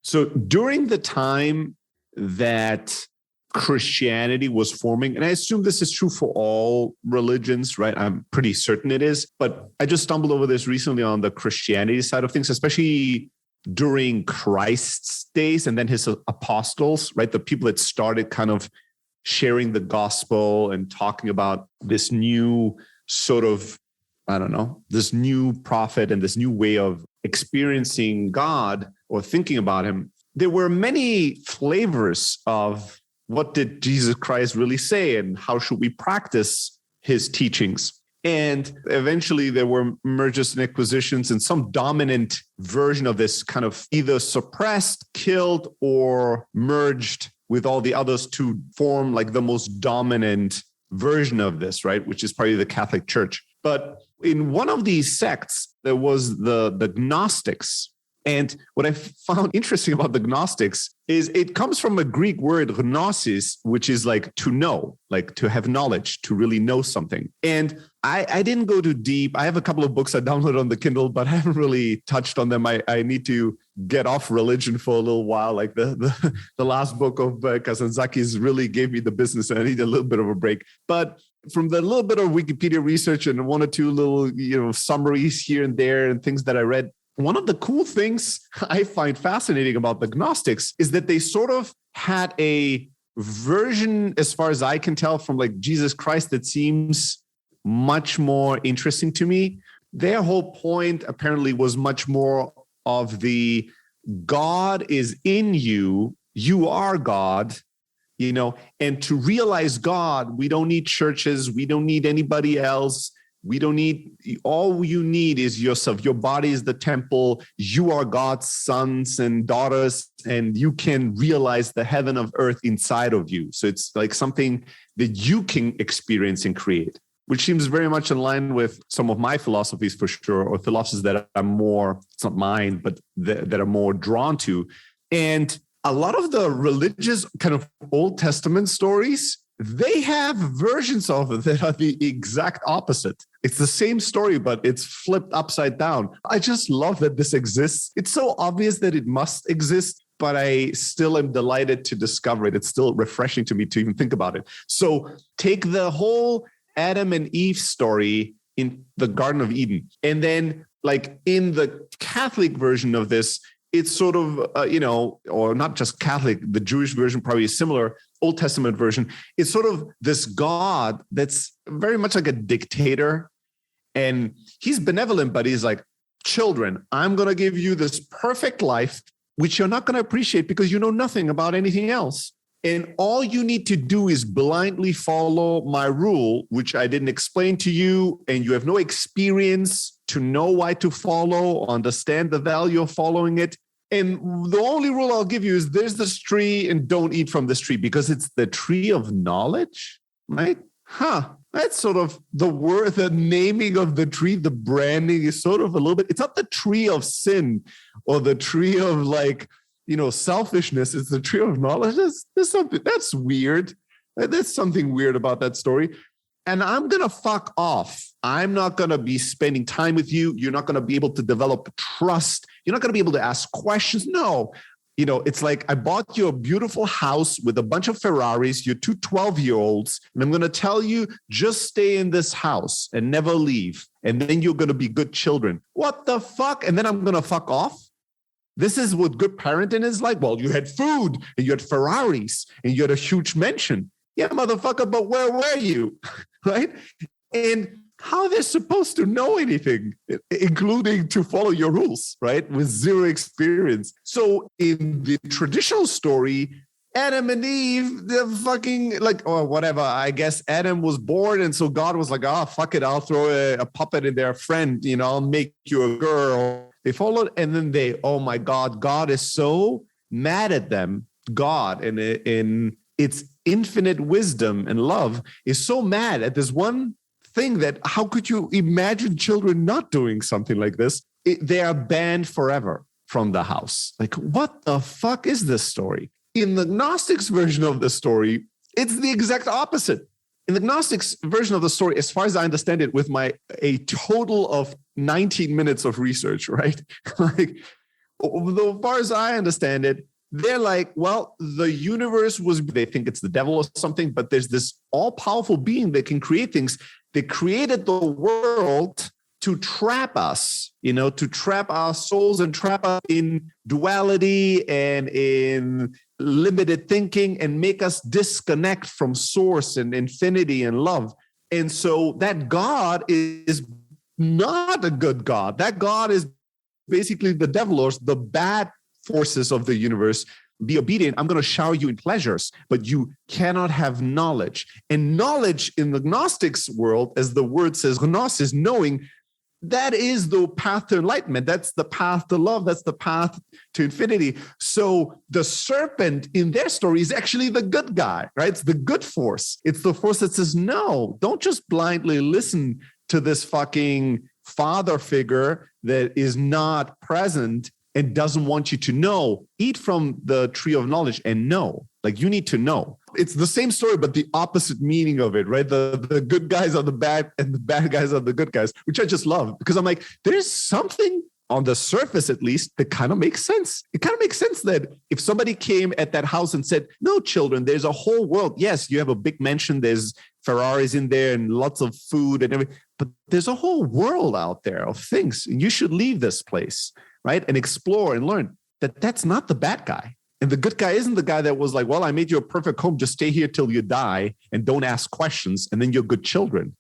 So during the time that Christianity was forming, and I assume this is true for all religions, right? I'm pretty certain it is, but I just stumbled over this recently on the Christianity side of things, especially during Christ's days and then his apostles, right? The people that started kind of sharing the gospel and talking about this new sort of, I don't know, this new prophet and this new way of experiencing God or thinking about him. There were many flavors of what did Jesus Christ really say and how should we practice his teachings? And eventually there were mergers and acquisitions, and some dominant version of this kind of either suppressed, killed, or merged with all the others to form like the most dominant version of this, right? Which is probably the Catholic Church. But in one of these sects, there was the Gnostics. And what I found interesting about the Gnostics is it comes from a Greek word, gnosis, which is like to know, like to have knowledge, to really know something. And I didn't go too deep. I have a couple of books I downloaded on the Kindle, but I haven't really touched on them. I need to get off religion for a little while. Like the last book of Kazantzakis really gave me the business, and I need a little bit of a break. But from the little bit of Wikipedia research and one or two little summaries here and there and things that I read, one of the cool things I find fascinating about the Gnostics is that they sort of had a version, as far as I can tell, from like Jesus Christ that seems much more interesting to me. Their whole point apparently was much more of the God is in you, you are God, and to realize God, we don't need churches, we don't need anybody else. We don't need, all you need is yourself. Your body is the temple. You are God's sons and daughters, and you can realize the heaven of earth inside of you. So it's like something that you can experience and create, which seems very much in line with some of my philosophies for sure, or philosophies that are more, it's not mine, but that are more drawn to. And a lot of the religious kind of Old Testament stories, they have versions of it that are the exact opposite. It's the same story, but it's flipped upside down. I just love that this exists. It's so obvious that it must exist, but I still am delighted to discover it. It's still refreshing to me to even think about it. So take the whole Adam and Eve story in the Garden of Eden. And then like in the Catholic version of this, it's sort of, or not just Catholic, the Jewish version probably is similar, Old Testament version. It's sort of this God that's very much like a dictator. And he's benevolent, but he's like, children, I'm going to give you this perfect life, which you're not going to appreciate because you know nothing about anything else. And all you need to do is blindly follow my rule, which I didn't explain to you, and you have no experience to know why to follow, understand the value of following it. And the only rule I'll give you is there's this tree and don't eat from this tree because it's the tree of knowledge, right? That's sort of the word, the naming of the tree, the branding is sort of a little bit, it's not the tree of sin or the tree of selfishness. It's the tree of knowledge. There's something that's weird. There's something weird about that story. And I'm going to fuck off. I'm not going to be spending time with you. You're not going to be able to develop trust. You're not going to be able to ask questions. No, it's like I bought you a beautiful house with a bunch of Ferraris. You're two 12-year-olds. And I'm going to tell you, just stay in this house and never leave. And then you're going to be good children. What the fuck? And then I'm going to fuck off? This is what good parenting is like. Well, you had food and you had Ferraris and you had a huge mansion. Yeah, motherfucker, but where were you? Right? And how they're supposed to know anything, including to follow your rules, right? With zero experience. So in the traditional story, Adam and Eve, they're fucking whatever. I guess Adam was bored. And so God was like, fuck it. I'll throw a puppet in their friend. I'll make you a girl. They followed. And then oh my God, God is so mad at them. God in its infinite wisdom and love is so mad at this one thing that how could you imagine children not doing something like this? They are banned forever from the house. Like, what the fuck is this story? In the Gnostics version of the story, it's the exact opposite. In the Gnostics version of the story, as far as I understand it, with a total of 19 minutes of research, right? As far as I understand it, they're like, well, the universe was, they think it's the devil or something, but there's this all-powerful being that can create things. They created the world to trap us, to trap our souls and trap us in duality and in limited thinking and make us disconnect from source and infinity and love. And so that God is not a good God. That God is basically the devil or the bad forces of the universe. Be obedient. I'm going to shower you in pleasures, but you cannot have knowledge. And knowledge in the Gnostics world, as the word says, gnosis, knowing, that is the path to enlightenment. That's the path to love. That's the path to infinity. So the serpent in their story is actually the good guy, right? It's the good force. It's the force that says, no, don't just blindly listen to this fucking father figure that is not present and doesn't want you to know. Eat from the tree of knowledge and know. Like, you need to know. It's the same story, but the opposite meaning of it, right? The good guys are the bad and the bad guys are the good guys, which I just love, because I'm like, there's something on the surface, at least, that kind of makes sense. It kind of makes sense that if somebody came at that house and said, no, children, there's a whole world. Yes, you have a big mansion. There's Ferraris in there and lots of food and everything, but there's a whole world out there of things. And you should leave this place, right? And explore and learn that that's not the bad guy. And the good guy isn't the guy that was like, well, I made you a perfect home. Just stay here till you die and don't ask questions. And then you're good children.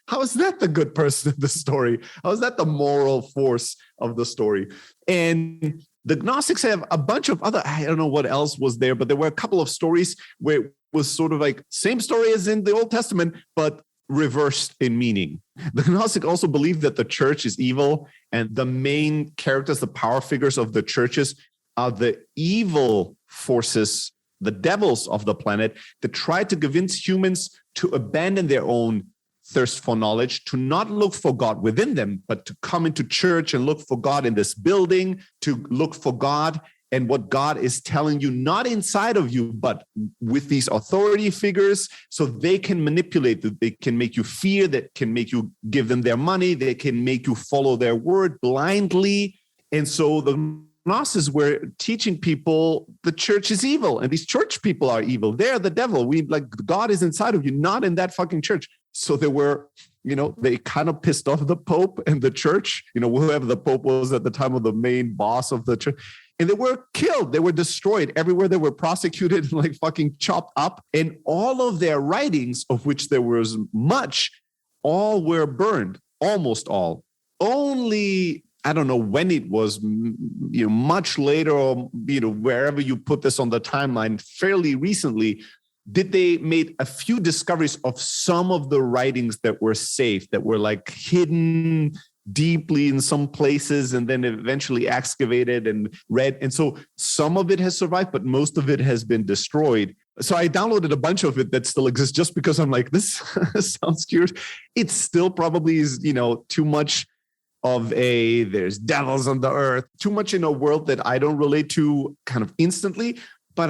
How is that the good person in the story? How is that the moral force of the story? And the Gnostics have a bunch of other, I don't know what else was there, but there were a couple of stories where it was sort of like same story as in the Old Testament, but reversed in meaning. The Gnostic also believed that the church is evil, and the main characters, the power figures of the churches, are the evil forces, the devils of the planet, that try to convince humans to abandon their own thirst for knowledge, to not look for God within them, but to come into church and look for God in this building, to look for God and what God is telling you, not inside of you, but with these authority figures, so they can manipulate, they can make you fear, that can make you give them their money, they can make you follow their word blindly. And so the Gnostics were teaching people the church is evil, and these church people are evil. They're the devil. God is inside of you, not in that fucking church. So they were, they kind of pissed off the Pope and the church, whoever the Pope was at the time, of the main boss of the church. And they were killed. They were destroyed. Everywhere they were prosecuted, like fucking chopped up. And all of their writings, of which there was much, all were burned, almost all. Only, I don't know when it was, much later, or, wherever you put this on the timeline, fairly recently, did they made a few discoveries of some of the writings that were safe, that were like hidden deeply in some places and then eventually excavated and read. And so some of it has survived, but most of it has been destroyed. So I downloaded a bunch of it that still exists just because I'm like, this sounds cute. It still probably is, too much of there's devils on the earth, too much in a world that I don't relate to kind of instantly. But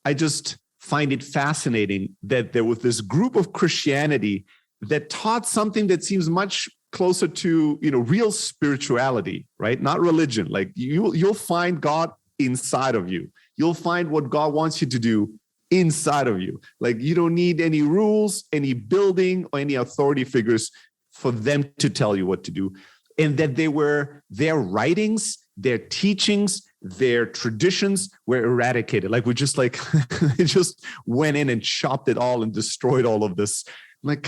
I just find it fascinating that there was this group of Christianity that taught something that seems much closer to, real spirituality, right? Not religion. Like you'll find God inside of you. You'll find what God wants you to do inside of you. Like, you don't need any rules, any building, or any authority figures for them to tell you what to do. And that their writings, their teachings, their traditions were eradicated. Like, we just it just went in and chopped it all and destroyed all of this. I'm like,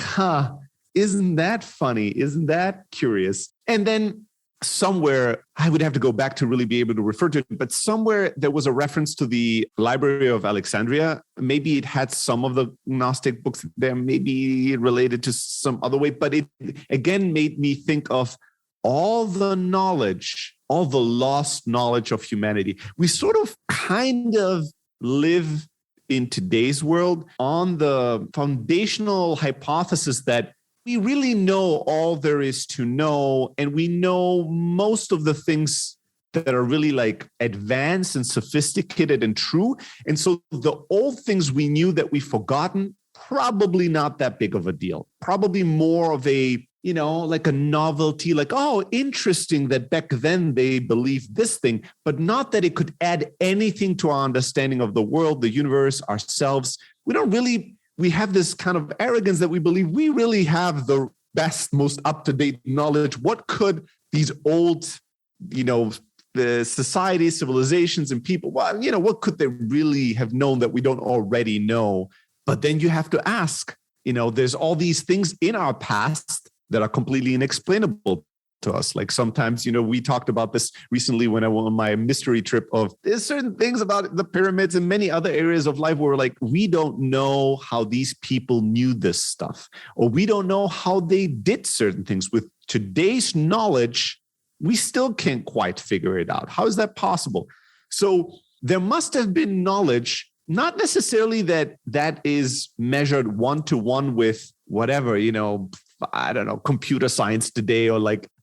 isn't that funny? Isn't that curious? And then somewhere, I would have to go back to really be able to refer to it, but somewhere there was a reference to the Library of Alexandria. Maybe it had some of the Gnostic books there, maybe related to some other way, but it again made me think of all the knowledge, all the lost knowledge of humanity. We sort of kind of live in today's world on the foundational hypothesis that we really know all there is to know, and we know most of the things that are really like advanced and sophisticated and true. And so the old things we knew that we've forgotten, probably not that big of a deal, probably more of a like a novelty, like, oh, interesting that back then they believed this thing, but not that it could add anything to our understanding of the world, the universe, ourselves. We have this kind of arrogance that we believe we really have the best, most up-to-date knowledge. What could these old, the societies, civilizations, and people, what could they really have known that we don't already know? But then you have to ask, there's all these things in our past that are completely inexplainable to us. Like sometimes, we talked about this recently when I went on my mystery trip of there's certain things about the pyramids and many other areas of life where like, we don't know how these people knew this stuff, or we don't know how they did certain things. With today's knowledge, we still can't quite figure it out. How is that possible? So there must have been knowledge, not necessarily that is measured one-to-one with whatever, I don't know, computer science today,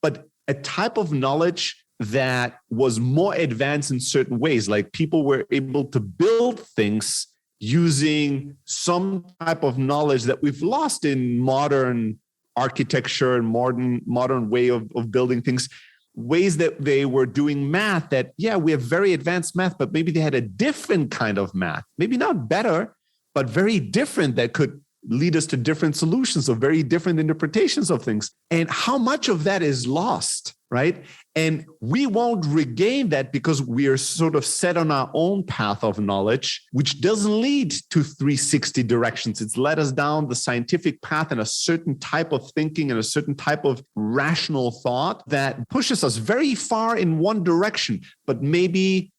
but a type of knowledge that was more advanced in certain ways. Like people were able to build things using some type of knowledge that we've lost in modern architecture and modern way of building things. Ways that they were doing math that, we have very advanced math, but maybe they had a different kind of math, maybe not better, but very different that could lead us to different solutions or very different interpretations of things. And how much of that is lost, right? And we won't regain that because we are sort of set on our own path of knowledge, which doesn't lead to 360 directions. It's led us down the scientific path and a certain type of thinking and a certain type of rational thought that pushes us very far in one direction, but maybe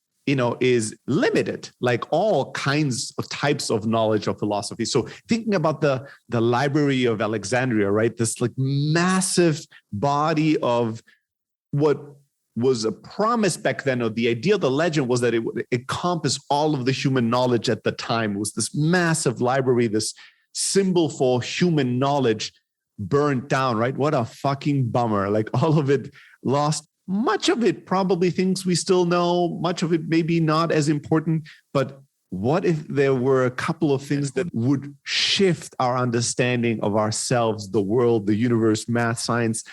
is limited, like all kinds of types of knowledge of philosophy. So thinking about the Library of Alexandria, right? This like massive body of what was a promise back then, or the idea of the legend was that it would encompass all of the human knowledge at the time. It was this massive library, this symbol for human knowledge burnt down, right? What a fucking bummer. Like all of it lost. Much of it probably things we still know, much of it maybe not as important, but what if there were a couple of things that would shift our understanding of ourselves, the world, the universe, math, science,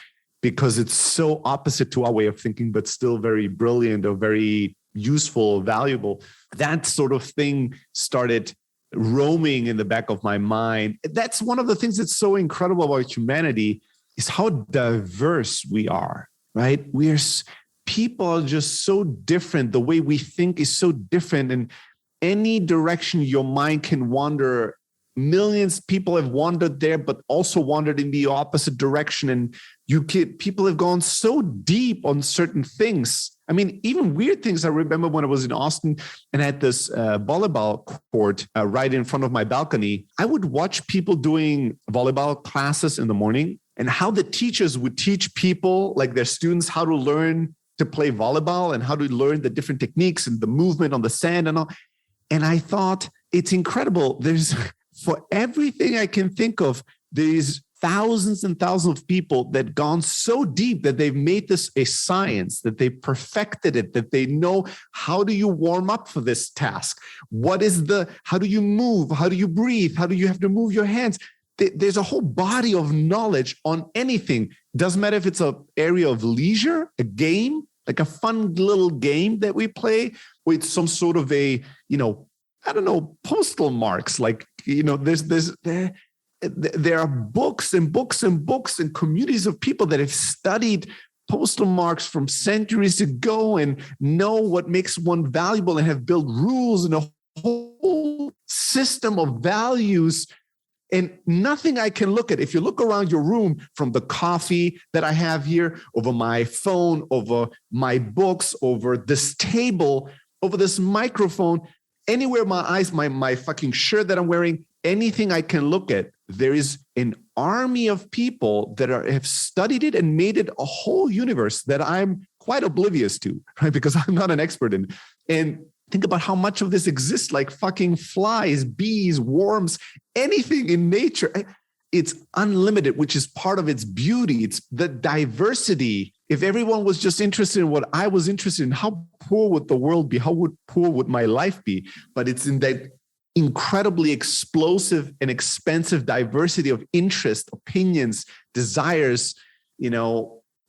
because it's so opposite to our way of thinking, but still very brilliant or very useful, valuable. That sort of thing started roaming in the back of my mind. That's one of the things that's so incredible about humanity is how diverse we are. Right? People are just so different. The way we think is so different. And any direction your mind can wander, millions of people have wandered there, but also wandered in the opposite direction. And people have gone so deep on certain things. I mean, even weird things. I remember when I was in Austin and I had this volleyball court right in front of my balcony. I would watch people doing volleyball classes in the morning, and how the teachers would teach people, like their students, how to learn to play volleyball and how to learn the different techniques and the movement on the sand and all. And I thought, it's incredible. There's, for everything I can think of, there's thousands and thousands of people that gone so deep that they've made this a science, that they perfected it, that they know how do you warm up for this task? How do you move? How do you breathe? How do you have to move your hands? There's a whole body of knowledge on anything. Doesn't matter if it's an area of leisure, a game, like a fun little game that we play, or it's some sort of a, postal marks. Like, there are books and books and books and communities of people that have studied postal marks from centuries ago and know what makes one valuable and have built rules and a whole system of values. And nothing I can look at. If you look around your room, from the coffee that I have here, over my phone, over my books, over this table, over this microphone, anywhere my eyes, my fucking shirt that I'm wearing, anything I can look at, there is an army of people that have studied it and made it a whole universe that I'm quite oblivious to, right? Because I'm not an expert in. And think about how much of this exists, like fucking flies, bees, worms, anything in nature. It's unlimited, which is part of its beauty. It's the diversity. If everyone was just interested in what I was interested in, how poor would the world be? How poor would my life be? But it's in that incredibly explosive and expansive diversity of interest, opinions, desires,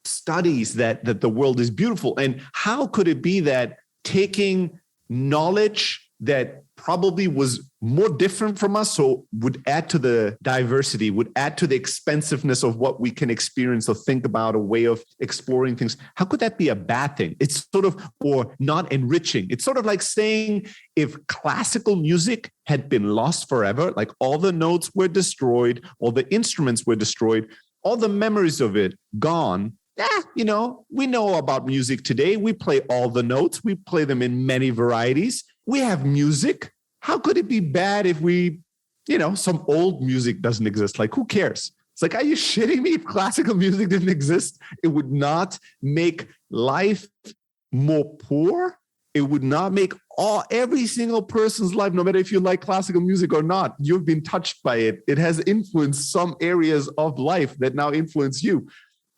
studies that the world is beautiful. And how could it be that taking knowledge that probably was more different from us, so would add to the diversity, would add to the expensiveness of what we can experience or think about, a way of exploring things. How could that be a bad thing? It's sort of, or not enriching. It's sort of like saying if classical music had been lost forever, like all the notes were destroyed, all the instruments were destroyed, all the memories of it gone. We know about music today. We play all the notes. We play them in many varieties. We have music. How could it be bad if some old music doesn't exist? Like, who cares? It's like, are you shitting me? If classical music didn't exist, it would not make life more poor. It would not make every single person's life, no matter if you like classical music or not, you've been touched by it. It has influenced some areas of life that now influence you.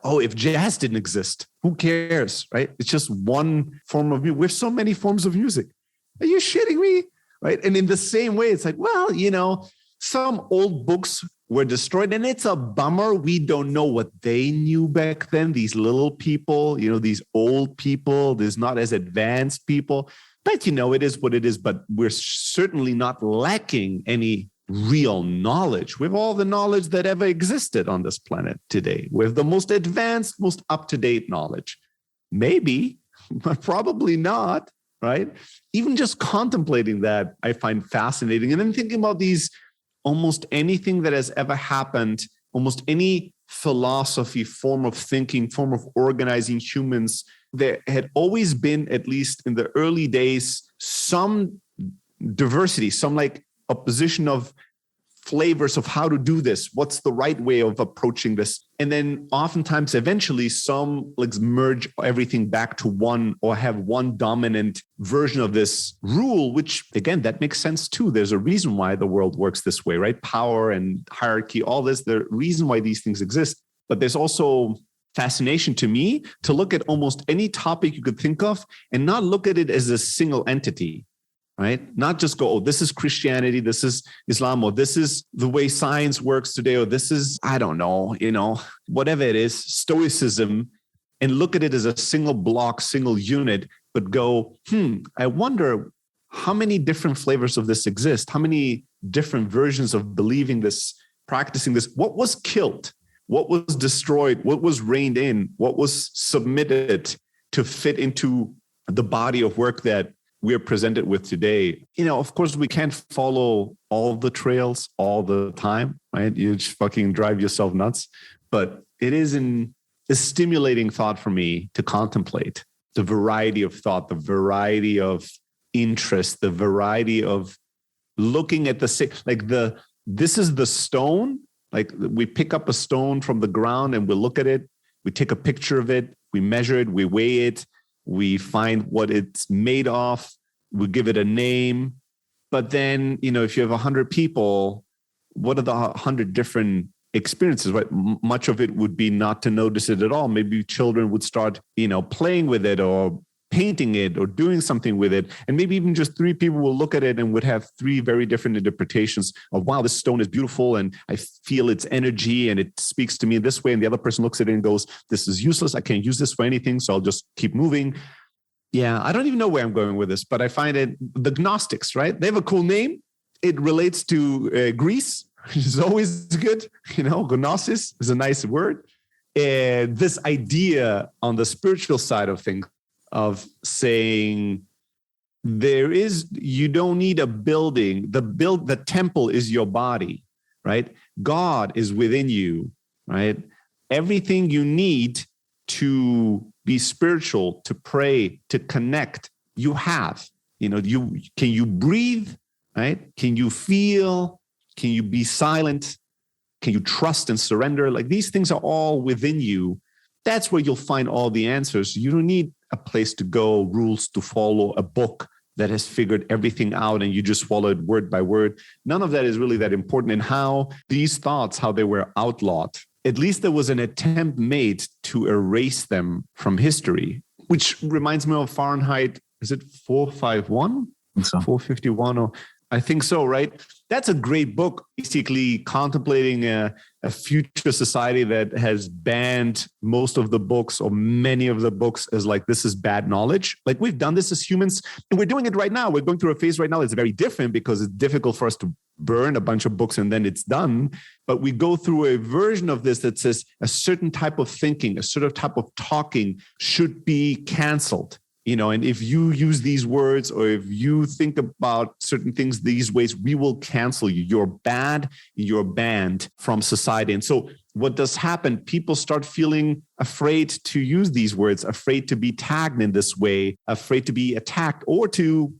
Oh, if jazz didn't exist, who cares, right? It's just one form of music. We have so many forms of music. Are you shitting me? Right? And in the same way, it's like, well, some old books were destroyed, and it's a bummer. We don't know what they knew back then. These little people, these old people, there's not as advanced people. But, it is what it is. But we're certainly not lacking any real knowledge. We have all the knowledge that ever existed on this planet today. We have the most advanced, most up-to-date knowledge. Maybe, but probably not, right? Even just contemplating that, I find fascinating. And then thinking about these, almost anything that has ever happened, almost any philosophy, form of thinking, form of organizing humans, there had always been, at least in the early days, some diversity, some like a position of flavors of how to do this. What's the right way of approaching this? And then oftentimes, eventually, some like merge everything back to one, or have one dominant version of this rule, which again, that makes sense too. There's a reason why the world works this way, right? Power and hierarchy, all this, the reason why these things exist. But there's also fascination to me to look at almost any topic you could think of and not look at it as a single entity. Right? Not just go, this is Christianity, this is Islam, or this is the way science works today, or this is, I don't know, whatever it is, Stoicism, and look at it as a single block, single unit, but go, I wonder how many different flavors of this exist, how many different versions of believing this, practicing this, what was killed, what was destroyed, what was reined in, what was submitted to fit into the body of work that we're presented with today. Of course, we can't follow all the trails all the time, right? You just fucking drive yourself nuts. But it is a stimulating thought for me to contemplate the variety of thought, the variety of interest, the variety of looking at this is the stone. Like, we pick up a stone from the ground and we look at it. We take a picture of it. We measure it. We weigh it. We find what it's made of. We give it a name. But then, if you have 100 people, what are the 100 different experiences, right? Much of it would be not to notice it at all. Maybe children would start, playing with it or painting it or doing something with it. And maybe even just 3 people will look at it and would have 3 very different interpretations of, wow, this stone is beautiful and I feel its energy and it speaks to me this way. And the other person looks at it and goes, this is useless. I can't use this for anything. So I'll just keep moving. Yeah, I don't even know where I'm going with this, but I find it, the Gnostics, right? They have a cool name. It relates to Greece, which is always good. Gnosis is a nice word. And this idea on the spiritual side of things, of saying you don't need a building. The temple is your body, right? God is within you, right? Everything you need to be spiritual, to pray, to connect, you have. Can you breathe, right? Can you feel? Can you be silent? Can you trust and surrender? Like, these things are all within you. That's where you'll find all the answers. You don't need a place to go, rules to follow, a book that has figured everything out and you just follow it word by word. None of that is really that important. And how these thoughts, how they were outlawed, at least there was an attempt made to erase them from history, which reminds me of Fahrenheit, is it 451? So. 451, or I think so, right? That's a great book, basically contemplating a future society that has banned most of the books or many of the books as like, this is bad knowledge. Like we've done this as humans and we're doing it right now. We're going through a phase right now that's very different because it's difficult for us to burn a bunch of books and then it's done. But we go through a version of this that says a certain type of thinking, a certain type of talking should be canceled. And if you use these words or if you think about certain things these ways, we will cancel you. You're bad, you're banned from society. And so what does happen? People start feeling afraid to use these words, afraid to be tagged in this way, afraid to be attacked or to,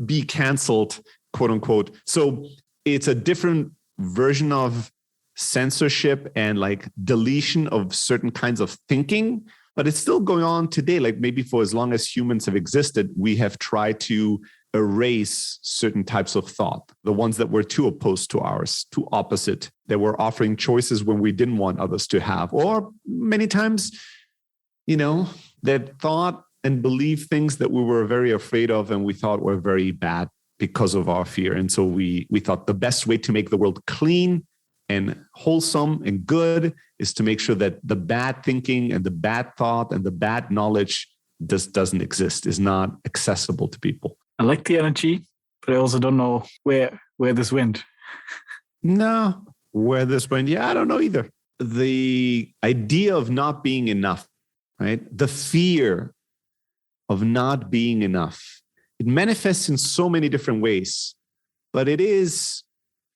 be canceled, quote unquote. So it's a different version of censorship and like deletion of certain kinds of thinking. But it's still going on today. Like maybe for as long as humans have existed, we have tried to erase certain types of thought, the ones that were too opposed to ours, too opposite, that were offering choices when we didn't want others to have. Or many times, that thought and believe things that we were very afraid of and we thought were very bad because of our fear. And so we thought the best way to make the world clean and wholesome and good is to make sure that the bad thinking and the bad thought and the bad knowledge just doesn't exist, is not accessible to people. I like the energy, but I also don't know where this went. No, where this went, I don't know either. The idea of not being enough, right? The fear of not being enough. It manifests in so many different ways, but it's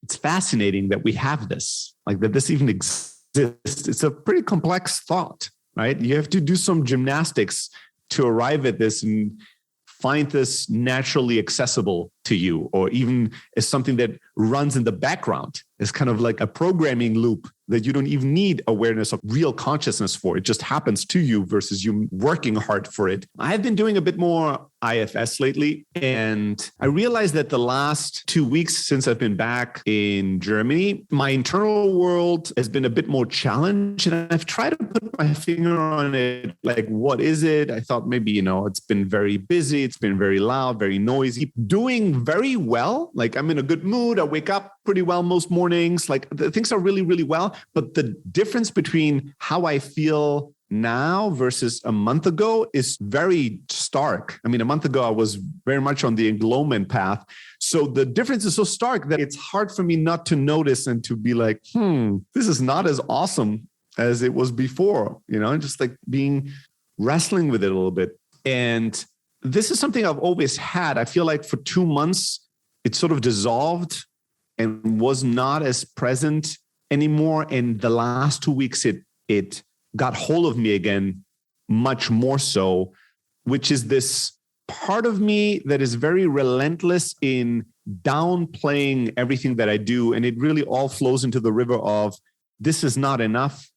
fascinating that we have this, like that this even exists. It's a pretty complex thought, right? You have to do some gymnastics to arrive at this and find this naturally accessible to you, or even as something that runs in the background. It's kind of like a programming loop that you don't even need awareness of real consciousness for. It just happens to you versus you working hard for it. I've been doing a bit more IFS lately, and I realized that the last 2 weeks since I've been back in Germany, my internal world has been a bit more challenged, and I've tried to put my finger on it. Like, what is it? I thought maybe, it's been very busy. It's been very loud, very noisy, doing very well. Like I'm in a good mood. I wake up pretty well most mornings. Like things are really, really well. But the difference between how I feel now versus a month ago is very stark. I mean, a month ago, I was very much on the englowment path. So the difference is so stark that it's hard for me not to notice and to be like, this is not as awesome as it was before, just like wrestling with it a little bit. And this is something I've always had. I feel like for 2 months, it sort of dissolved and was not as present anymore. And the last 2 weeks, it got hold of me again, much more so, which is this part of me that is very relentless in downplaying everything that I do. And it really all flows into the river of, this is not enough,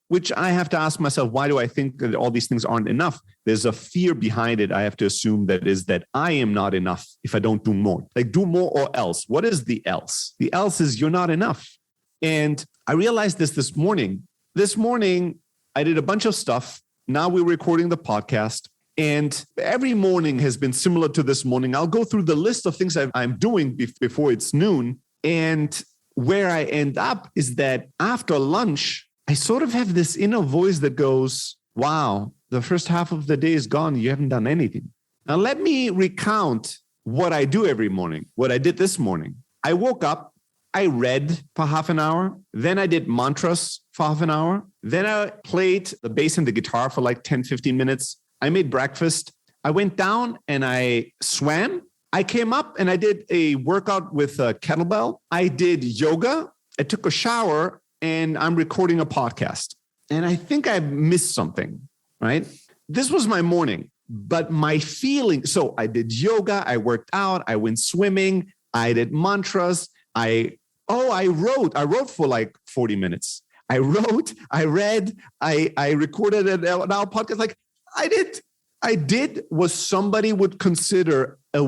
which I have to ask myself, why do I think that all these things aren't enough? There's a fear behind it. I have to assume that I am not enough if I don't do more. Like do more or else. What is the else? The else is you're not enough. And I realized this morning. This morning, I did a bunch of stuff. Now we're recording the podcast. And every morning has been similar to this morning. I'll go through the list of things I'm doing before it's noon. And where I end up is that after lunch, I sort of have this inner voice that goes, wow, the first half of the day is gone. You haven't done anything. Now, let me recount what I do every morning, what I did this morning. I woke up, I read for half an hour. Then I did mantras for half an hour. Then I played the bass and the guitar for like 10, 15 minutes. I made breakfast. I went down and I swam. I came up and I did a workout with a kettlebell. I did yoga. I took a shower. And I'm recording a podcast. And I think I missed something, right? This was my morning, but my feeling, so I did yoga, I worked out, I went swimming, I did mantras, I wrote for like 40 minutes. I wrote, I read, I recorded an hour podcast. Like I did what somebody would consider a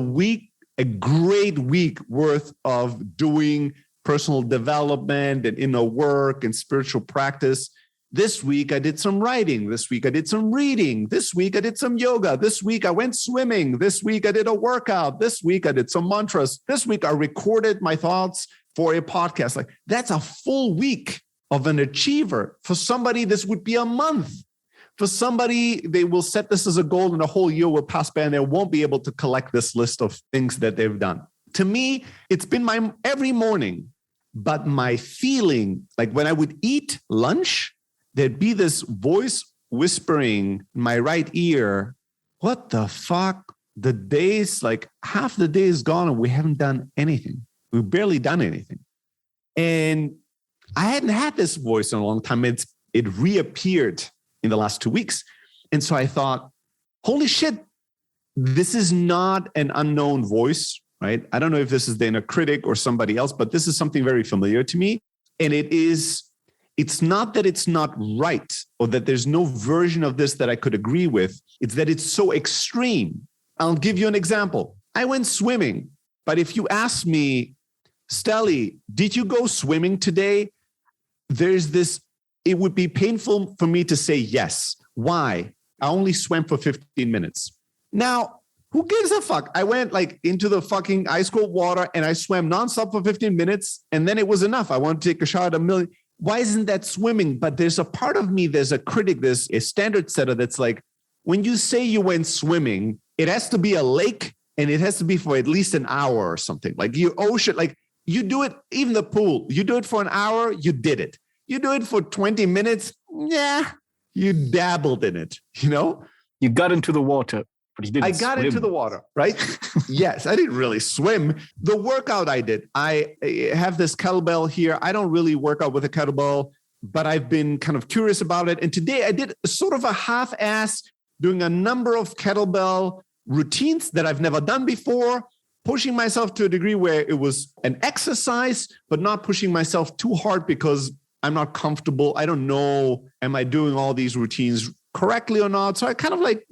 great week worth of doing personal development and inner work and spiritual practice. This week I did some writing. This week I did some reading. This week I did some yoga. This week I went swimming. This week I did a workout. This week I did some mantras. This week I recorded my thoughts for a podcast. Like, that's a full week of an achiever. For somebody, this would be a month. For somebody, they will set this as a goal and a whole year will pass by and they won't be able to collect this list of things that they've done. To me, it's been my every morning, but my feeling, like when I would eat lunch, there'd be this voice whispering in my right ear, what the fuck? The day's like half the day is gone and we haven't done anything. We've barely done anything. And I hadn't had this voice in a long time. It reappeared in the last 2 weeks. And so I thought, holy shit, this is not an unknown voice, right? I don't know if this is the inner critic or somebody else, but this is something very familiar to me. And it's not that it's not right or that there's no version of this that I could agree with. It's that it's so extreme. I'll give you an example. I went swimming, but if you ask me, Stelly, did you go swimming today? It would be painful for me to say yes. Why? I only swam for 15 minutes. Now, who gives a fuck? I went like into the fucking ice cold water and I swam nonstop for 15 minutes and then it was enough. I want to take a shower at a million. Why isn't that swimming? But there's a part of me, there's a critic, there's a standard setter that's like, when you say you went swimming, it has to be a lake and it has to be for at least an hour or something. Like you ocean, like you do it, even the pool, you do it for an hour, you did it. You do it for 20 minutes, yeah, you dabbled in it, you know? You got into the water, but you didn't I got swim. into the water, right? Yes, I didn't really swim. The workout I did, I have this kettlebell here. I don't really work out with a kettlebell, but I've been kind of curious about it. And today I did sort of a half-ass doing a number of kettlebell routines that I've never done before, pushing myself to a degree where it was an exercise, but not pushing myself too hard because I'm not comfortable. I don't know, am I doing all these routines correctly or not? So I kind of like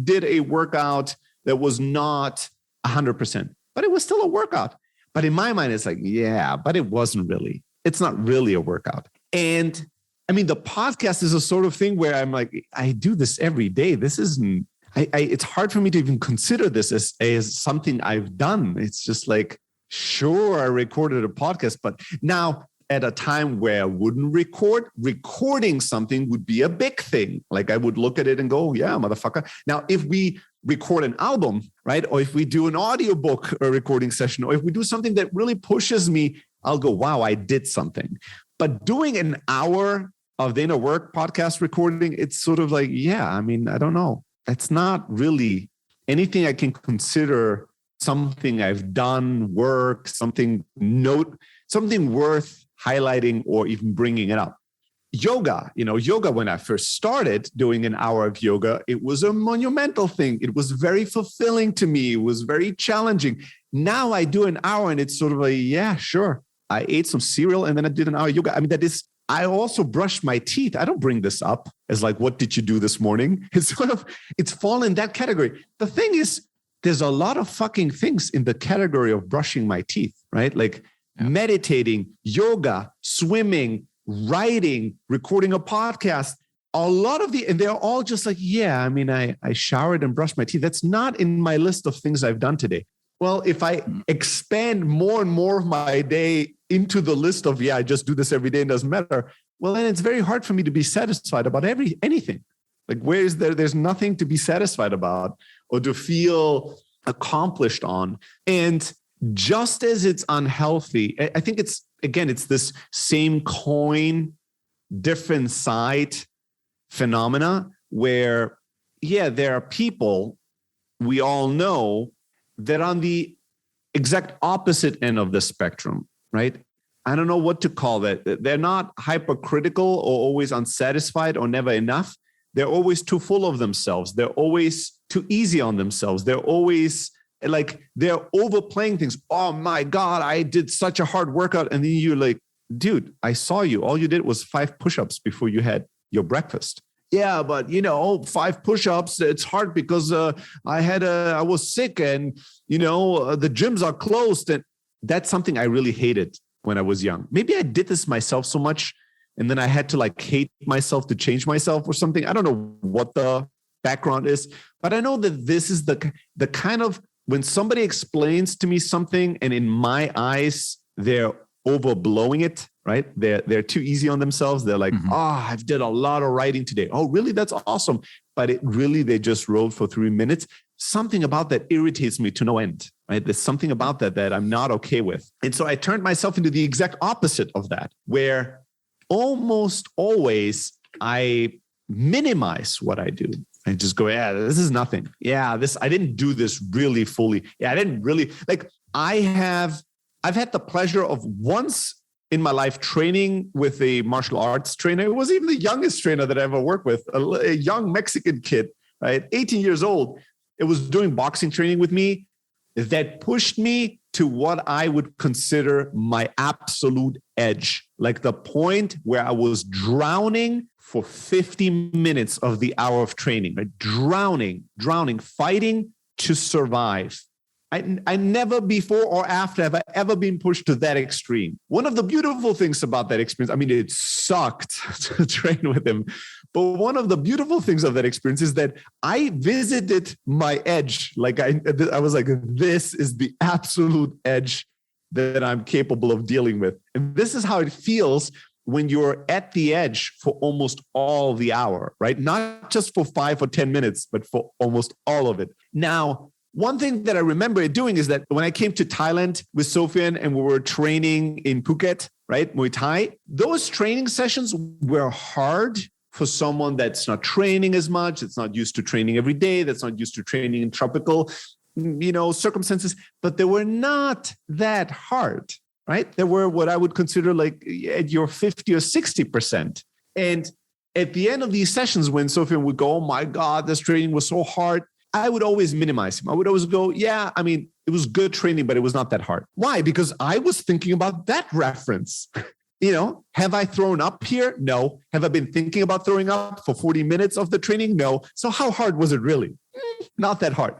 did a workout that was not 100%, but it was still a workout. But in my mind, it's like, yeah, but it wasn't really. It's not really a workout. And I mean, the podcast is a sort of thing where I'm like, I do this every day. This isn't, it's hard for me to even consider this as something I've done. It's just like, sure, I recorded a podcast, but now at a time where I wouldn't recording something would be a big thing. Like I would look at it and go, yeah, motherfucker. Now, if we record an album, right? Or if we do an audiobook or recording session, or if we do something that really pushes me, I'll go, wow, I did something. But doing an hour of the Inner Work podcast recording, it's sort of like, yeah, I mean, I don't know. That's not really anything I can consider something I've done, work, something worth highlighting or even bringing it up. Yoga, when I first started doing an hour of yoga, it was a monumental thing. It was very fulfilling to me. It was very challenging. Now I do an hour and it's sort of like, yeah, sure. I ate some cereal and then I did an hour of yoga. I mean, I also brushed my teeth. I don't bring this up as like, what did you do this morning? It's fallen in that category. The thing is, there's a lot of fucking things in the category of brushing my teeth, right? Like meditating, yoga, swimming, writing, recording a podcast, and they're all just like, yeah, I mean, I showered and brushed my teeth. That's not in my list of things I've done today. Well, if I expand more and more of my day into the list of, I just do this every day and it doesn't matter, well, then it's very hard for me to be satisfied about anything. Like, where is there's nothing to be satisfied about or to feel accomplished on. And just as it's unhealthy, I think it's this same coin, different side phenomena where, there are people we all know that on the exact opposite end of the spectrum, right? I don't know what to call that. They're not hypercritical or always unsatisfied or never enough. They're always too full of themselves. They're always too easy on themselves. They're always like, they're overplaying things. Oh my God, I did such a hard workout. And then you're like, dude, I saw you. All you did was 5 push-ups before you had your breakfast. Yeah, but 5 push-ups, it's hard because I was sick and, the gyms are closed. And that's something I really hated when I was young. Maybe I did this myself so much and then I had to like hate myself to change myself or something. I don't know what the background is, but I know that this is the kind of, when somebody explains to me something and in my eyes, they're overblowing it, right? They're too easy on themselves. They're like, I've did a lot of writing today. Oh, really? That's awesome. But they just wrote for 3 minutes. Something about that irritates me to no end, right? There's something about that I'm not okay with. And so I turned myself into the exact opposite of that, where almost always I minimize what I do. I just go, yeah, this is nothing. Yeah, I didn't do this really fully. Yeah, I didn't really, like, I've had the pleasure of once in my life training with a martial arts trainer. It was even the youngest trainer that I ever worked with, a young Mexican kid, right? 18 years old. It was doing boxing training with me that pushed me to what I would consider my absolute edge, like the point where I was drowning for 50 minutes of the hour of training, right? Drowning, fighting to survive. I never before or after have I ever been pushed to that extreme. One of the beautiful things about that experience, I mean, it sucked to train with him, but one of the beautiful things of that experience is that I visited my edge. Like I was like, this is the absolute edge that I'm capable of dealing with. And this is how it feels when you're at the edge for almost all the hour, right? Not just for 5 or 10 minutes, but for almost all of it. Now, one thing that I remember doing is that when I came to Thailand with Sofian and we were training in Phuket, right, Muay Thai, those training sessions were hard for someone that's not training as much, that's not used to training every day, that's not used to training in tropical, circumstances, but they were not that hard, right? They were what I would consider like at your 50 or 60%. And at the end of these sessions, when Sofian would go, oh my God, this training was so hard, I would always minimize him. I would always go, yeah, I mean, it was good training, but it was not that hard. Why? Because I was thinking about that reference. Have I thrown up here? No. Have I been thinking about throwing up for 40 minutes of the training? No. So how hard was it really? Not that hard.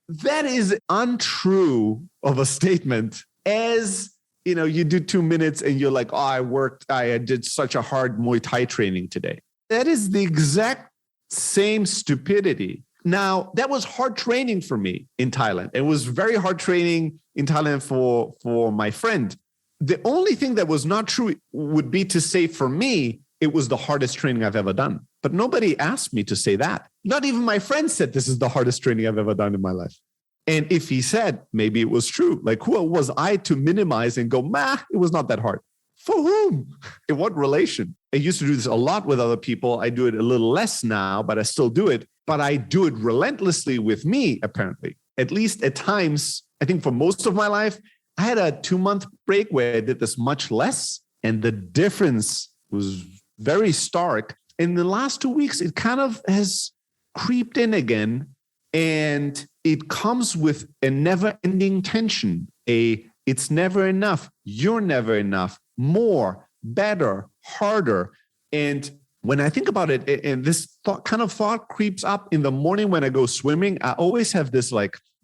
That is untrue of a statement as, you do 2 minutes and you're like, oh, I did such a hard Muay Thai training today. That is the exact same stupidity. Now, that was hard training for me in Thailand. It was very hard training in Thailand for my friend. The only thing that was not true would be to say for me, it was the hardest training I've ever done. But nobody asked me to say that. Not even my friend said this is the hardest training I've ever done in my life. And if he said, maybe it was true. Like, who was I to minimize and go, it was not that hard? For whom? In what relation? I used to do this a lot with other people. I do it a little less now, but I still do it. But I do it relentlessly with me, apparently. At least at times, I think for most of my life, I had a 2-month break where I did this much less. And the difference was very stark. In the last 2 weeks, it kind of has creeped in again. And it comes with a never-ending tension. It's never enough. You're never enough. More, better, harder. And when I think about it, and this thought creeps up in the morning when I go swimming, I always have this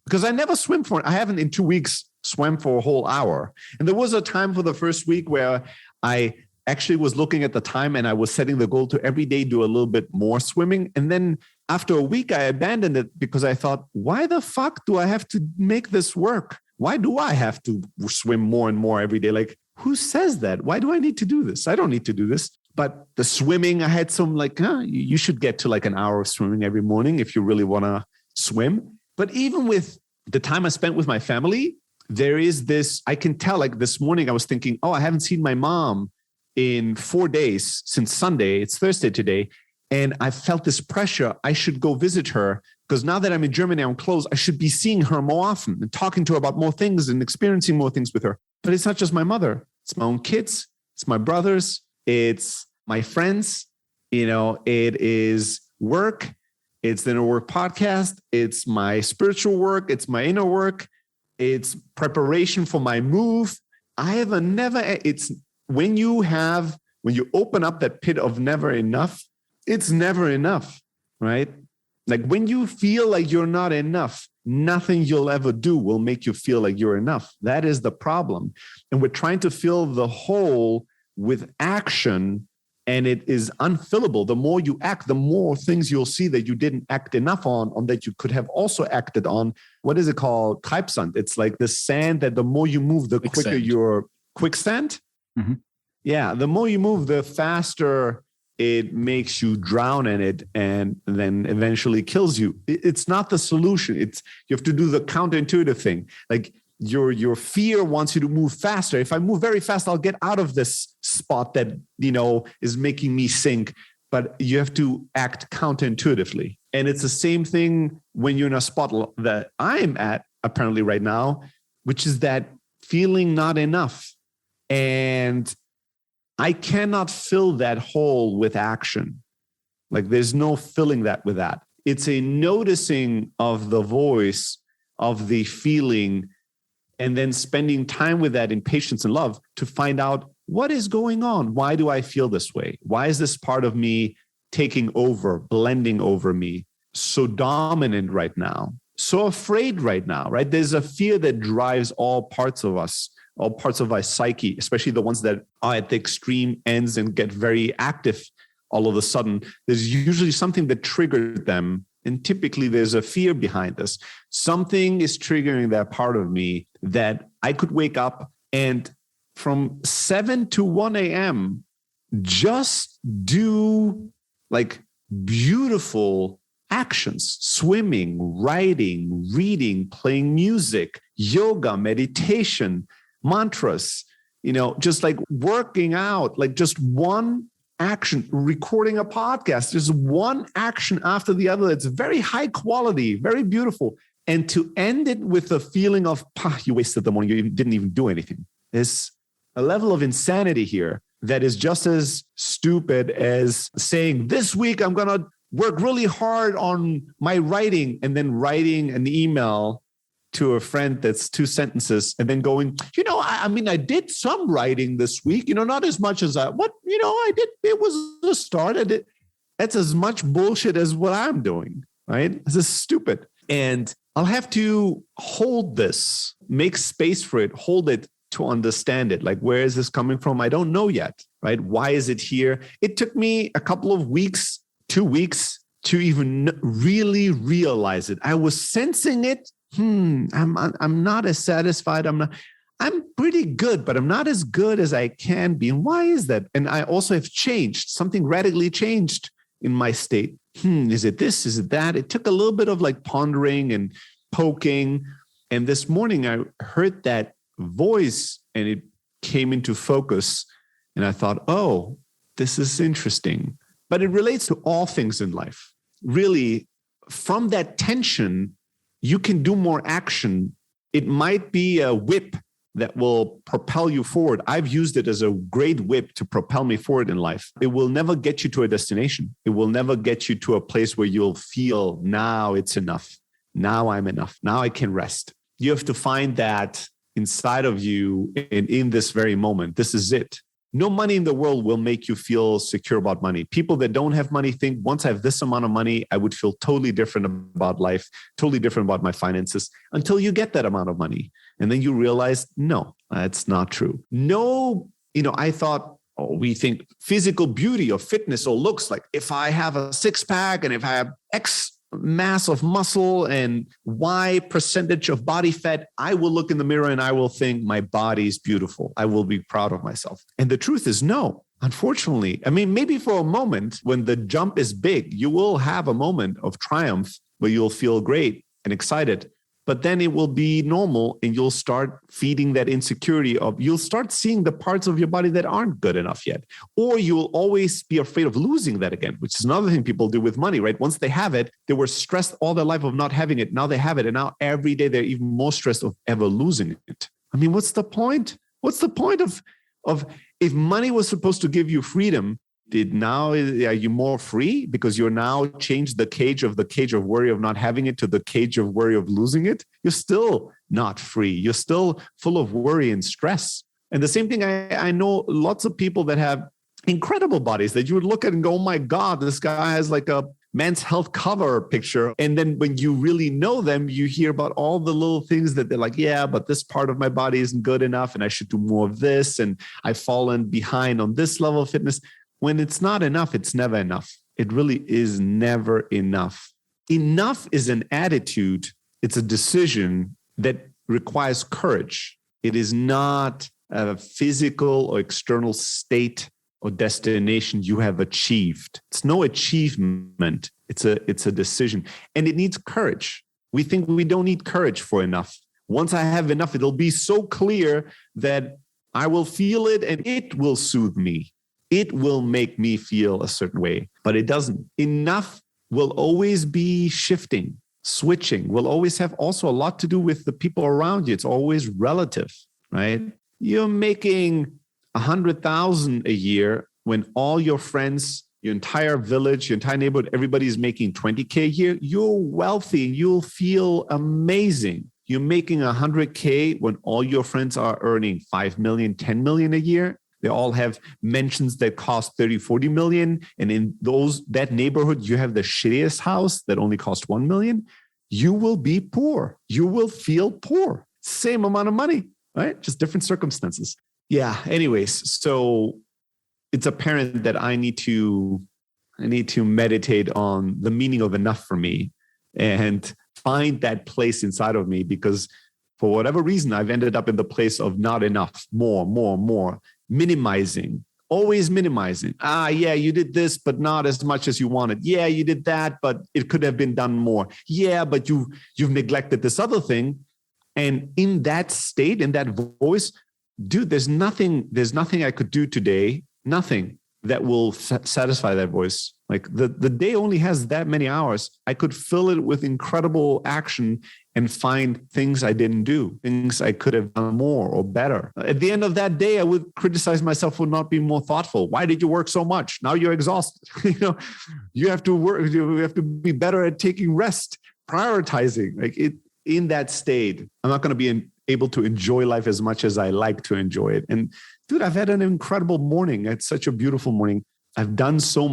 because I never swim I haven't in 2 weeks swam for a whole hour. And there was a time for the first week where I actually was looking at the time and I was setting the goal to every day do a little bit more swimming. And then after a week, I abandoned it because I thought, why the fuck do I have to make this work? Why do I have to swim more and more every day? Like, who says that? Why do I need to do this? I don't need to do this. But the swimming, I had some you should get to an hour of swimming every morning if you really want to swim. But even with the time I spent with my family, there is this, I can tell this morning I was thinking, I haven't seen my mom in 4 days since Sunday. It's Thursday today. And I felt this pressure. I should go visit her because now that I'm in Germany, I'm close. I should be seeing her more often and talking to her about more things and experiencing more things with her. But it's not just my mother. It's my own kids. It's my brothers. It's my friends. It is work. It's the Inner Work podcast. It's my spiritual work. It's my inner work. It's preparation for my move. It's when you open up that pit of never enough, it's never enough, right? Like when you feel like you're not enough, nothing you'll ever do will make you feel like you're enough. That is the problem. And we're trying to fill the hole with action and it is unfillable. The more you act, the more things you'll see that you didn't act enough on that you could have also acted on. What is it called? Treibsand. It's like the sand that the more you move, the quicker your quicksand. Mm-hmm. Yeah, the more you move, the faster it makes you drown in it and then eventually kills you. It's not the solution. You have to do the counterintuitive thing. Like your fear wants you to move faster. If I move very fast, I'll get out of this spot that, is making me sink. But you have to act counterintuitively. And it's the same thing when you're in a spot that I'm at apparently right now, which is that feeling not enough. And I cannot fill that hole with action. Like there's no filling that with that. It's a noticing of the voice, of the feeling, and then spending time with that in patience and love to find out what is going on. Why do I feel this way? Why is this part of me taking over, blending over me, so dominant right now, so afraid right now, right? There's a fear that drives all parts of us, all parts of our psyche, especially the ones that are at the extreme ends and get very active all of a sudden. There's usually something that triggered them. And typically there's a fear behind this. Something is triggering that part of me that I could wake up and from 7 to 1 a.m. just do like beautiful actions, swimming, writing, reading, playing music, yoga, meditation, mantras, just like working out, like just one action, recording a podcast, there's one action after the other that's very high quality, very beautiful. And to end it with a feeling of, you wasted the morning, you didn't even do anything. There's a level of insanity here that is just as stupid as saying, this week I'm going to work really hard on my writing, and then writing an email to a friend that's 2 sentences and then going, I did some writing this week, not as much as I did. It was a start. That's as much bullshit as what I'm doing, right? This is stupid. And I'll have to hold this, make space for it, hold it to understand it. Like, where is this coming from? I don't know yet, right? Why is it here? It took me a couple of weeks, 2 weeks to even really realize it. I was sensing it. I'm not as satisfied. I'm pretty good, but I'm not as good as I can be. And why is that? And I also have changed. Something radically changed in my state. Is it this? Is it that? It took a little bit of like pondering and poking. And this morning I heard that voice and it came into focus. And I thought, oh, this is interesting. But it relates to all things in life. Really, from that tension, you can do more action. It might be a whip that will propel you forward. I've used it as a great whip to propel me forward in life. It will never get you to a destination. It will never get you to a place where you'll feel, now it's enough. Now I'm enough. Now I can rest. You have to find that inside of you and in this very moment. This is it. No money in the world will make you feel secure about money. People that don't have money think, once I have this amount of money, I would feel totally different about life, totally different about my finances, until you get that amount of money. And then you realize, no, that's not true. No, I thought, we think physical beauty or fitness or looks like, if I have a 6-pack and if I have X mass of muscle and Y percentage of body fat, I will look in the mirror and I will think my body is beautiful. I will be proud of myself. And the truth is no, unfortunately. Maybe for a moment when the jump is big, you will have a moment of triumph where you'll feel great and excited. But then it will be normal and you'll start feeding that insecurity you'll start seeing the parts of your body that aren't good enough yet. Or you'll always be afraid of losing that again, which is another thing people do with money, right? Once they have it, they were stressed all their life of not having it. Now they have it. And now every day they're even more stressed of ever losing it. What's the point? What's the point of if money was supposed to give you freedom, are you more free because you're now changed the cage of worry of not having it to the cage of worry of losing it? You're still not free. You're still full of worry and stress. And the same thing, I know lots of people that have incredible bodies that you would look at and go, oh my God, this guy has like a Men's Health cover picture. And then when you really know them, you hear about all the little things that they're like, yeah, but this part of my body isn't good enough and I should do more of this. And I've fallen behind on this level of fitness. when it's not enough, it's never enough. It really is never enough. Enough is an attitude. It's a decision that requires courage. It is not a physical or external state or destination you have achieved. It's no achievement. It's a decision. And it needs courage. We think we don't need courage for enough. Once I have enough, it'll be so clear that I will feel it and it will soothe me. It will make me feel a certain way, but it doesn't. Enough will always be shifting, switching, will always have also a lot to do with the people around you. It's always relative, right? You're making 100,000 a year when all your friends, your entire village, your entire neighborhood, everybody's making 20K a year. You're wealthy and you'll feel amazing. You're making 100K when all your friends are earning 5 million, 10 million a year. They all have mansions that cost 30, 40 million. And in that neighborhood, you have the shittiest house that only costs 1 million. You will be poor. You will feel poor. Same amount of money, right? Just different circumstances. Yeah. Anyways, so it's apparent that I need to meditate on the meaning of enough for me and find that place inside of me, because for whatever reason, I've ended up in the place of not enough, more, minimizing, always minimizing. Yeah, you did this, but not as much as you wanted. Yeah, you did that, but it could have been done more. Yeah, but you've neglected this other thing. And in that state, in that voice, dude, there's nothing I could do today, nothing that will satisfy that voice. Like the day only has that many hours. I could fill it with incredible action and find things I didn't do, things I could have done more or better. At the end of that day, I would criticize myself for not being more thoughtful. Why did you work so much? Now you're exhausted. You have to work. You have to be better at taking rest, prioritizing. Like in that state, I'm not going to be able to enjoy life as much as I like to enjoy it. And dude, I've had an incredible morning. It's such a beautiful morning. I've done so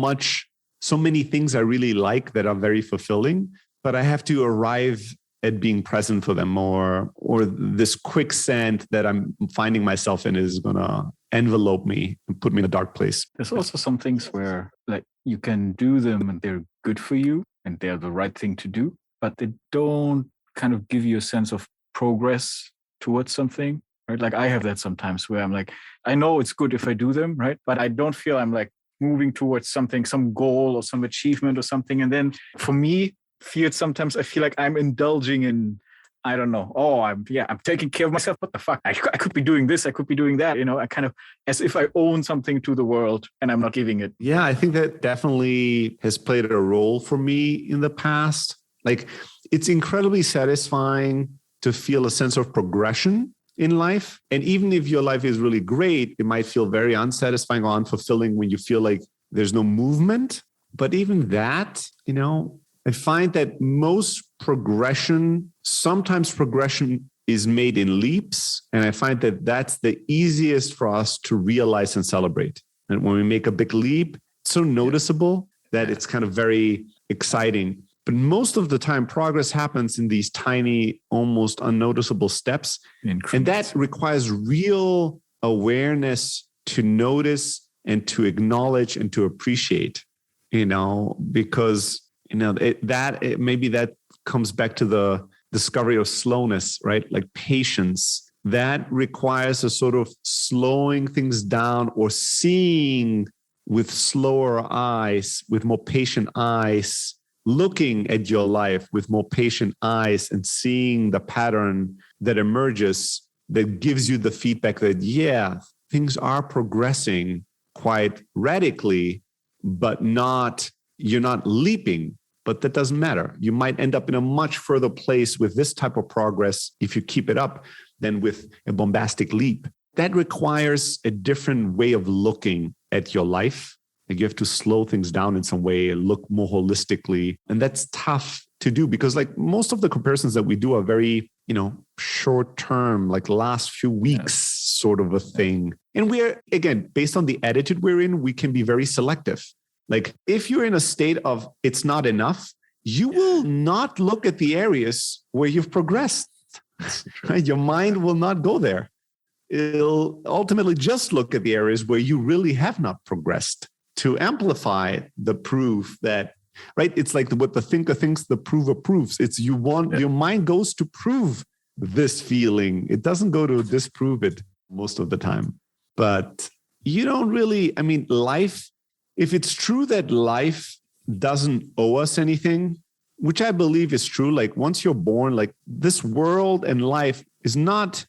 many things I really like that are very fulfilling, but I have to arrive at being present for them, or this quicksand that I'm finding myself in is going to envelope me and put me in a dark place. There's also some things where like you can do them and they're good for you and they're the right thing to do, but they don't kind of give you a sense of progress towards something, right? Like I have that sometimes where I'm like, I know it's good if I do them, right? But I don't feel I'm like moving towards something, some goal or some achievement or something. And then for me, sometimes I feel like I'm indulging in, I don't know, I'm taking care of myself. What the fuck? I could be doing this. I could be doing that. I kind of, as if I own something to the world and I'm not giving it. Yeah, I think that definitely has played a role for me in the past. Like it's incredibly satisfying to feel a sense of progression in life. And even if your life is really great, it might feel very unsatisfying or unfulfilling when you feel like there's no movement. But even that, I find that sometimes progression is made in leaps. And I find that that's the easiest for us to realize and celebrate. And when we make a big leap, it's so noticeable that it's kind of very exciting. But most of the time, progress happens in these tiny, almost unnoticeable steps. And that requires real awareness to notice and to acknowledge and to appreciate, because, maybe that comes back to the discovery of slowness, right? Like patience. That requires a sort of slowing things down or seeing with slower eyes, with more patient eyes, looking at your life with more patient eyes and seeing the pattern that emerges that gives you the feedback that, yeah, things are progressing quite radically, but you're not leaping, but that doesn't matter. You might end up in a much further place with this type of progress if you keep it up than with a bombastic leap. That requires a different way of looking at your life. Like you have to slow things down in some way and look more holistically. And that's tough to do because like most of the comparisons that we do are very, short term, like last few weeks sort of a thing. And we're, again, based on the attitude we're in, we can be very selective. Like if you're in a state of it's not enough, you will not look at the areas where you've progressed. Right? Your mind will not go there. It'll ultimately just look at the areas where you really have not progressed. to amplify the proof that, right? It's like what the thinker thinks, the prover proves. It's your mind goes to prove this feeling. It doesn't go to disprove it most of the time. But you don't really, life, if it's true that life doesn't owe us anything, which I believe is true, like once you're born, like this world and life is not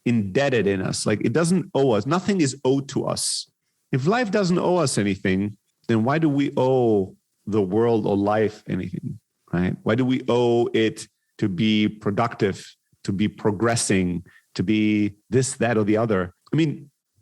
indebted in us. Like it doesn't owe us. Nothing is owed to us. If life doesn't owe us anything, then why do we owe the world or life anything, right? Why do we owe it to be productive, to be progressing, to be this, that, or the other?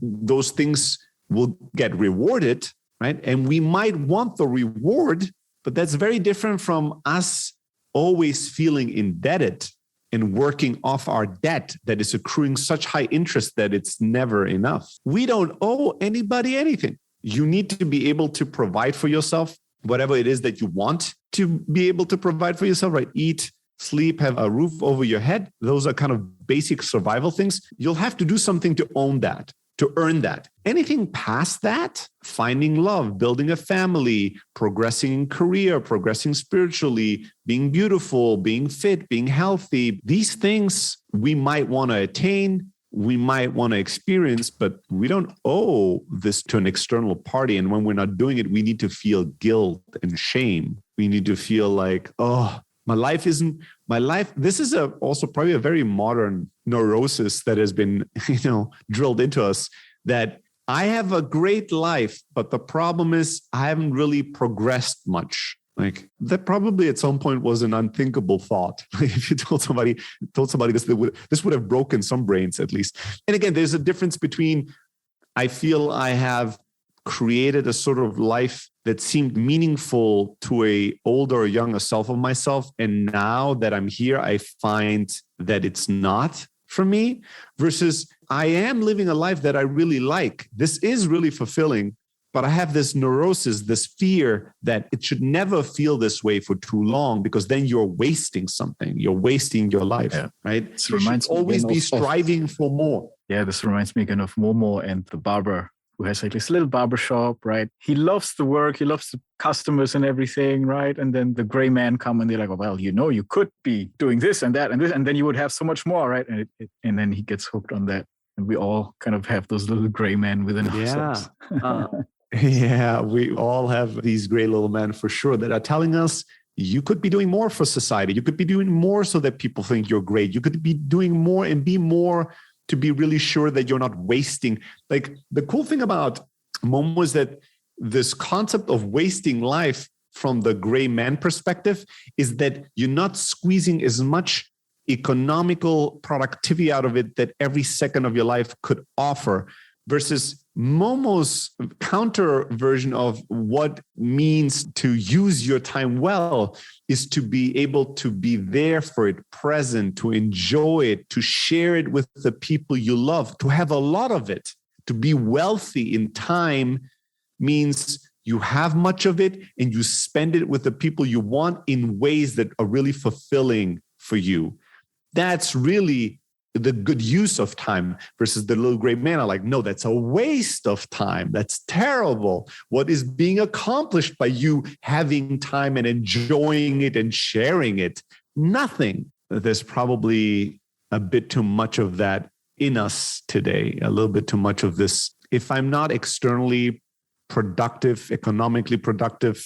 Those things will get rewarded, right? And we might want the reward, but that's very different from us always feeling indebted and working off our debt that is accruing such high interest that it's never enough. We don't owe anybody anything. You need to be able to provide for yourself, whatever it is that you want to be able to provide for yourself, right? Eat, sleep, have a roof over your head. Those are kind of basic survival things. You'll have to do something to own that, to earn that. Anything past that, finding love, building a family, progressing in career, progressing spiritually, being beautiful, being fit, being healthy, these things we might want to attain, we might want to experience, but we don't owe this to an external party. And when we're not doing it, we need to feel guilt and shame. We need to feel like, oh, my life isn't my life. This is also probably a very modern neurosis that has been, drilled into us, that I have a great life, but the problem is I haven't really progressed much. Like that probably at some point was an unthinkable thought. Like if you told somebody this would have broken some brains at least. And again, there's a difference between, I feel I have created a sort of life that seemed meaningful to a older or younger self of myself. And now that I'm here, I find that it's not for me, versus I am living a life that I really like. This is really fulfilling, but I have this neurosis, this fear that it should never feel this way for too long, because then you're wasting something. You're wasting your life, right? This reminds me always be striving for more. Yeah, this reminds me again of Momo and the barber, who has like this little barber shop, right? He loves the work, he loves the customers and everything, right? And then the gray man come and they're like, oh, well, you could be doing this and that and this, and then you would have so much more, right? And then he gets hooked on that. And we all kind of have those little gray men within ourselves. Yeah, we all have these gray little men for sure that are telling us, you could be doing more for society. You could be doing more so that people think you're great. You could be doing more and be more to be really sure that you're not wasting. Like the cool thing about Momo is that this concept of wasting life from the gray man perspective is that you're not squeezing as much economical productivity out of it that every second of your life could offer, versus Momo's counter version of what means to use your time well is to be able to be there for it, present, to enjoy it, to share it with the people you love, to have a lot of it. To be wealthy in time means you have much of it and you spend it with the people you want in ways that are really fulfilling for you. That's really the good use of time, versus the little gray man are like, no, that's a waste of time. That's terrible. What is being accomplished by you having time and enjoying it and sharing it? Nothing. There's probably a bit too much of that in us today, a little bit too much of this. If I'm not externally productive, economically productive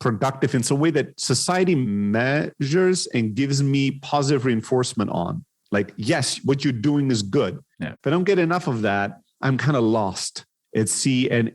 in some way that society measures and gives me positive reinforcement on, like, yes, what you're doing is good. Yeah. If I don't get enough of that, I'm kind of lost at sea, and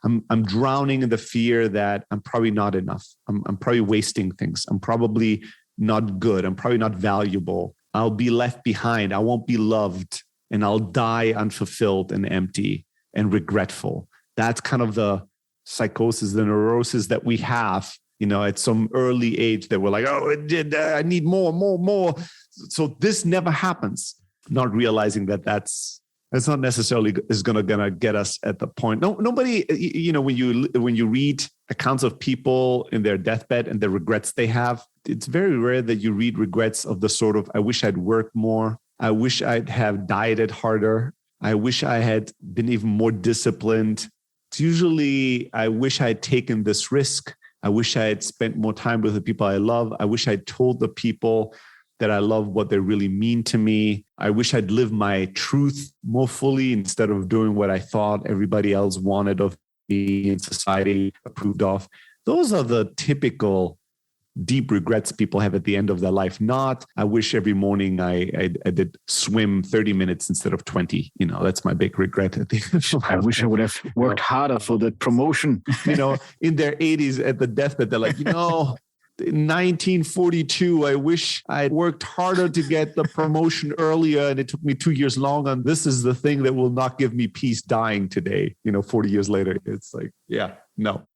I'm drowning in the fear that I'm probably not enough. I'm probably wasting things. I'm probably not good. I'm probably not valuable. I'll be left behind. I won't be loved, and I'll die unfulfilled and empty and regretful. That's kind of the psychosis, the neurosis that we have, at some early age, that we're like, oh, I need more. So this never happens, not realizing that that's not necessarily is gonna get us at the point. Nobody, when you read accounts of people in their deathbed and the regrets they have, it's very rare that you read regrets of the sort of, I wish I'd worked more. I wish I'd have dieted harder. I wish I had been even more disciplined. It's usually, I wish I had taken this risk. I wish I had spent more time with the people I love. I wish I'd told the people that I love what they really mean to me. I wish I'd lived my truth more fully instead of doing what I thought everybody else wanted of me and society approved of. Those are the typical deep regrets people have at the end of their life. Not, I wish every morning I did swim 30 minutes instead of 20. That's my big regret at the end. I wish I would have worked harder for that promotion. In their 80s at the deathbed, they're like, in 1942, I wish I had worked harder to get the promotion earlier and it took me 2 years longer. And this is the thing that will not give me peace dying today, 40 years later. It's like, yeah, no.